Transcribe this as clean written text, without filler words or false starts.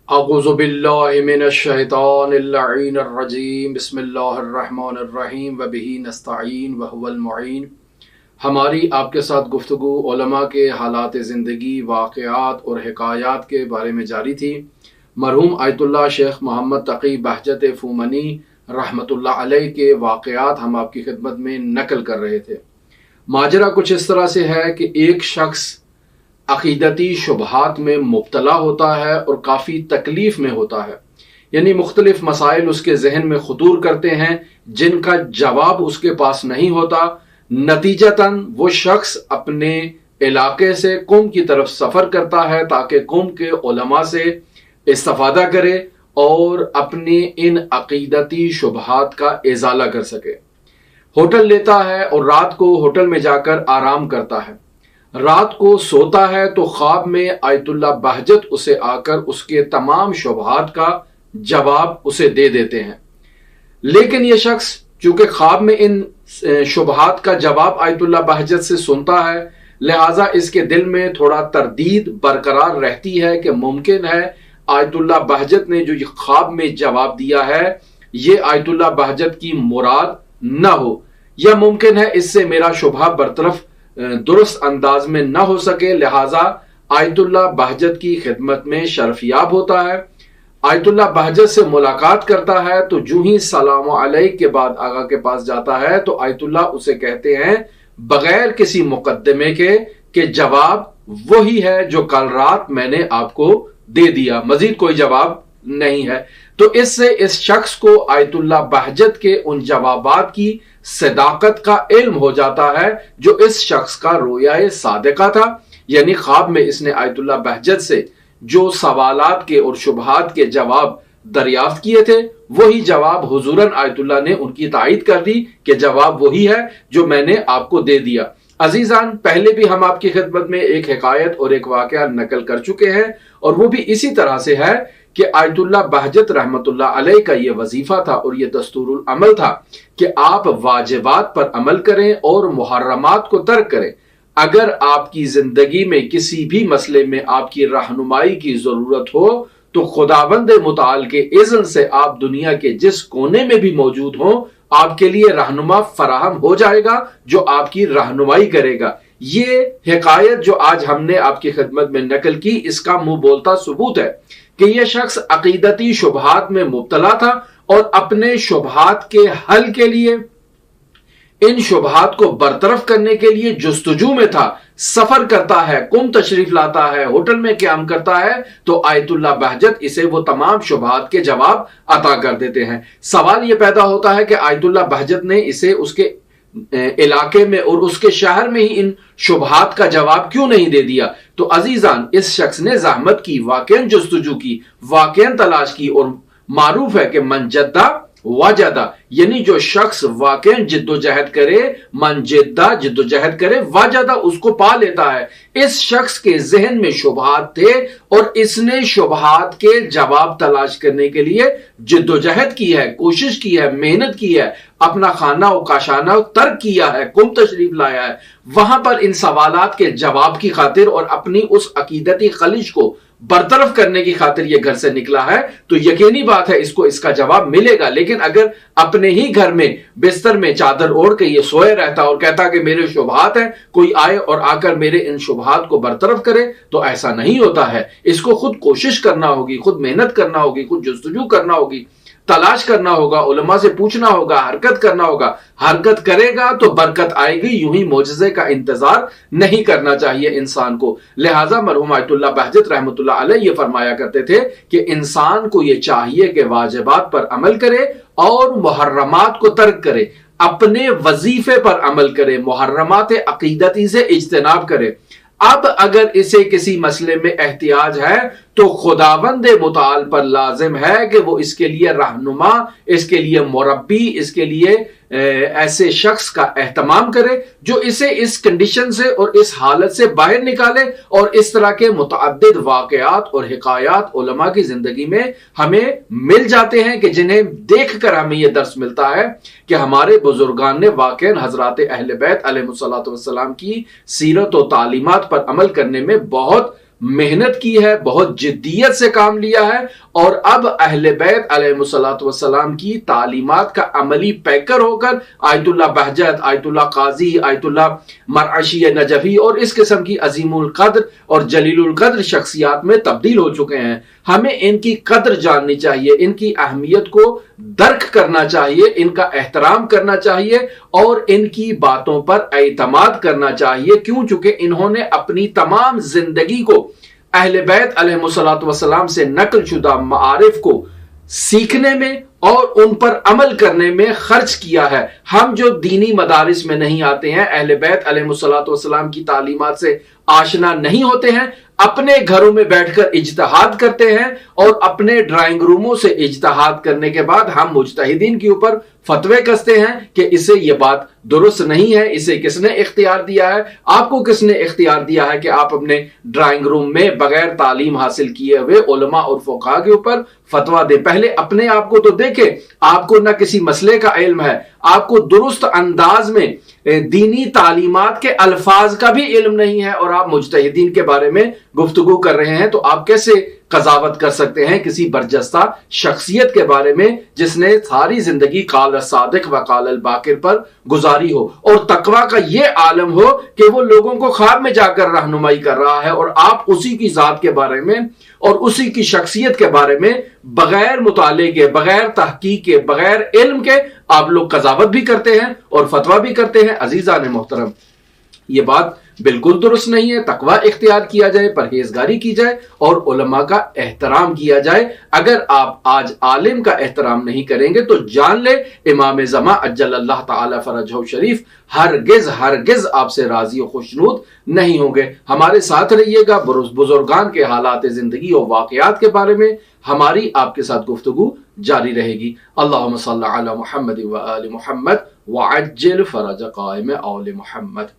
اعوذ باللہ من الشیطان اللعین الرجیم بسم اللہ الرحمن الرحیم وبہ نستعین وہو المعین۔ ہماری آپ کے ساتھ گفتگو علماء کے حالات زندگی، واقعات اور حکایات کے بارے میں جاری تھی۔ مرحوم آیت اللہ شیخ محمد تقی بہجت فومنی رحمۃ اللہ علیہ کے واقعات ہم آپ کی خدمت میں نقل کر رہے تھے۔ ماجرا کچھ اس طرح سے ہے کہ ایک شخص عقیدتی شبہات میں مبتلا ہوتا ہے اور کافی تکلیف میں ہوتا ہے، یعنی مختلف مسائل اس کے ذہن میں خطور کرتے ہیں جن کا جواب اس کے پاس نہیں ہوتا۔ نتیجتاً وہ شخص اپنے علاقے سے قوم کی طرف سفر کرتا ہے تاکہ قوم کے علماء سے استفادہ کرے اور اپنے ان عقیدتی شبہات کا ازالہ کر سکے۔ ہوٹل لیتا ہے اور رات کو ہوٹل میں جا کر آرام کرتا ہے۔ رات کو سوتا ہے تو خواب میں آیت اللہ بہجت اسے آ کر اس کے تمام شبہات کا جواب اسے دے دیتے ہیں، لیکن یہ شخص چونکہ خواب میں ان شبہات کا جواب آیت اللہ بہجت سے سنتا ہے، لہٰذا اس کے دل میں تھوڑا تردید برقرار رہتی ہے کہ ممکن ہے آیت اللہ بہجت نے جو یہ خواب میں جواب دیا ہے یہ آیت اللہ بہجت کی مراد نہ ہو، یا ممکن ہے اس سے میرا شبہ برطرف درست انداز میں نہ ہو سکے، لہٰذا آیت اللہ بہجت کی خدمت میں شرفیاب ہوتا ہے۔ آیت اللہ بہجت سے ملاقات کرتا ہے تو جو ہی سلام علیہ کے بعد آقا کے پاس جاتا ہے تو آیت اللہ اسے کہتے ہیں بغیر کسی مقدمے کے کہ جواب وہی ہے جو کل رات میں نے آپ کو دے دیا، مزید کوئی جواب نہیں ہے۔ تو اس سے اس شخص کو آیت اللہ بہجت کے ان جوابات کی صداقت کا علم ہو جاتا ہے جو اس شخص کا رویہ صادقہ تھا، یعنی خواب میں اس نے آیت اللہ بہجت سے جو سوالات کے اور شبہات کے جواب دریافت کیے تھے وہی جواب حضوراً آیت اللہ نے ان کی تائید کر دی کہ جواب وہی ہے جو میں نے آپ کو دے دیا۔ عزیزان، پہلے بھی ہم آپ کی خدمت میں ایک حکایت اور ایک واقعہ نقل کر چکے ہیں، اور وہ بھی اسی طرح سے ہے کہ آیت اللہ بہجت رحمت اللہ علیہ کا یہ وظیفہ تھا اور یہ دستور العمل تھا کہ آپ واجبات پر عمل کریں اور محرمات کو ترک کریں۔ اگر آپ کی زندگی میں کسی بھی مسئلے میں آپ کی رہنمائی کی ضرورت ہو تو خداوند متعال کے اذن سے آپ دنیا کے جس کونے میں بھی موجود ہوں آپ کے لیے رہنما فراہم ہو جائے گا جو آپ کی رہنمائی کرے گا۔ یہ حکایت جو آج ہم نے آپ کی خدمت میں نقل کی اس کا منہ بولتا ثبوت ہے کہ یہ شخص عقیدتی شبہات میں مبتلا تھا اور اپنے شبہات کے حل کے لیے، ان شبہات کو برطرف کرنے کے لیے جستجو میں تھا۔ سفر کرتا ہے، قم تشریف لاتا ہے، ہوٹل میں قیام کرتا ہے تو آیت اللہ بہجت اسے وہ تمام شبہات کے جواب عطا کر دیتے ہیں۔ سوال یہ پیدا ہوتا ہے کہ آیت اللہ بہجت نے اسے اس کے علاقے میں اور اس کے شہر میں ہی ان شبہات کا جواب کیوں نہیں دے دیا؟ تو عزیزان، اس شخص نے زحمت کی، واقعاً جستجو کی، واقعاً تلاش کی، اور معروف ہے کہ من جدہ وجدہ، یعنی جو شخص واقعاً جد و جہد کرے، من جدہ جد و جہد کرے، وجدہ اس کو پا لیتا ہے۔ اس شخص کے ذہن میں شبہات تھے اور اس نے شبہات کے جواب تلاش کرنے کے لیے جد و جہد کی ہے، کوشش کی ہے، محنت کی ہے، اپنا خانہ و کاشانہ ترک کیا ہے، قم تشریف لایا ہے، وہاں پر ان سوالات کے جواب کی خاطر اور اپنی اس عقیدتی خلش کو برطرف کرنے کی خاطر یہ گھر سے نکلا ہے، تو یقینی بات ہے اس کو اس کا جواب ملے گا۔ لیکن اگر اپنے ہی گھر میں بستر میں چادر اوڑھ کے یہ سوئے رہتا اور کہتا کہ میرے شبہات ہیں، کوئی آئے اور آ کر میرے ان شبہات کو برطرف کرے، تو ایسا نہیں ہوتا ہے۔ اس کو خود کوشش کرنا ہوگی، خود محنت کرنا ہوگی، خود جستجو کرنا ہوگی، تلاش کرنا ہوگا، علماء سے پوچھنا ہوگا، حرکت کرنا ہوگا۔ حرکت کرے گا تو برکت آئے گی، یوں ہی معجزے کا انتظار نہیں کرنا چاہیے انسان کو۔ لہٰذا مرحوم آیت اللہ بہجت رحمت اللہ علیہ یہ فرمایا کرتے تھے کہ انسان کو یہ چاہیے کہ واجبات پر عمل کرے اور محرمات کو ترک کرے، اپنے وظیفے پر عمل کرے، محرمات عقیدتی سے اجتناب کرے۔ اب اگر اسے کسی مسئلے میں احتیاج ہے تو خداوند متعال پر لازم ہے کہ وہ اس کے لیے رہنما، اس کے لیے مربی، اس کے لیے ایسے شخص کا اہتمام کرے جو اسے اس کنڈیشن سے اور اس حالت سے باہر نکالے۔ اور اس طرح کے متعدد واقعات اور حکایات علماء کی زندگی میں ہمیں مل جاتے ہیں کہ جنہیں دیکھ کر ہمیں یہ درس ملتا ہے کہ ہمارے بزرگان نے واقعاً حضرات اہل بیت علیہ الصلوۃ والسلام کی سیرت و تعلیمات پر عمل کرنے میں بہت محنت کی ہے، بہت جدیت سے کام لیا ہے، اور اب اہل بیت علیہ الصلوۃ والسلام کی تعلیمات کا عملی پیکر ہو کر آیت اللہ بہجت، آیت اللہ قاضی، آیت اللہ مرعشی نجفی اور اس قسم کی عظیم القدر اور جلیل القدر شخصیات میں تبدیل ہو چکے ہیں۔ ہمیں ان کی قدر جاننی چاہیے، ان کی اہمیت کو درک کرنا چاہیے، ان کا احترام کرنا چاہیے اور ان کی باتوں پر اعتماد کرنا چاہیے، کیوں؟ چونکہ انہوں نے اپنی تمام زندگی کو اہل بیت علیہ الصلوۃ والسلام سے نقل شدہ معارف کو سیکھنے میں اور ان پر عمل کرنے میں خرچ کیا ہے۔ ہم جو دینی مدارس میں نہیں آتے ہیں، اہل بیت علیہ الصلوۃ والسلام کی تعلیمات سے آشنا نہیں ہوتے ہیں، اپنے گھروں میں بیٹھ کر اجتہاد کرتے ہیں اور اپنے ڈرائنگ روموں سے اجتہاد کرنے کے بعد ہم مجتہدین کے اوپر فتوے کستے ہیں کہ اسے یہ بات درست نہیں ہے، اسے کس نے اختیار دیا ہے؟ آپ کو کس نے اختیار دیا ہے کہ آپ اپنے ڈرائنگ روم میں بغیر تعلیم حاصل کیے ہوئے علماء اور فقہاء کے اوپر فتویٰ دیں؟ پہلے اپنے آپ کو تو دیکھیں، آپ کو نہ کسی مسئلے کا علم ہے، آپ کو درست انداز میں دینی تعلیمات کے الفاظ کا بھی علم نہیں ہے، اور آپ مجتہدین کے بارے میں گفتگو کر رہے ہیں، تو آپ کیسے قضاوت کر سکتے ہیں کسی برجستہ شخصیت کے بارے میں جس نے ساری زندگی قال الصادق و قال الباقر پر گزاری ہو، اور تقویٰ کا یہ عالم ہو کہ وہ لوگوں کو خواب میں جا کر رہنمائی کر رہا ہے، اور آپ اسی کی ذات کے بارے میں اور اسی کی شخصیت کے بارے میں بغیر مطالعے کے، بغیر تحقیق کے، بغیر علم کے آپ لوگ قضاوت بھی کرتے ہیں اور فتویٰ بھی کرتے ہیں۔ عزیزان محترم، یہ بات بالکل درست نہیں ہے۔ تقویٰ اختیار کیا جائے، پرہیزگاری کی جائے اور علماء کا احترام کیا جائے۔ اگر آپ آج عالم کا احترام نہیں کریں گے تو جان لے امام زمان عجل اللہ تعالی فرجہ شریف ہرگز آپ سے راضی و خوشنود نہیں ہوں گے۔ ہمارے ساتھ رہیے گا، بزرگان کے حالات زندگی اور واقعات کے بارے میں ہماری آپ کے ساتھ گفتگو جاری رہے گی۔ اللہم صلی علی محمد و آل محمد وعجل فرج قائم آل محمد۔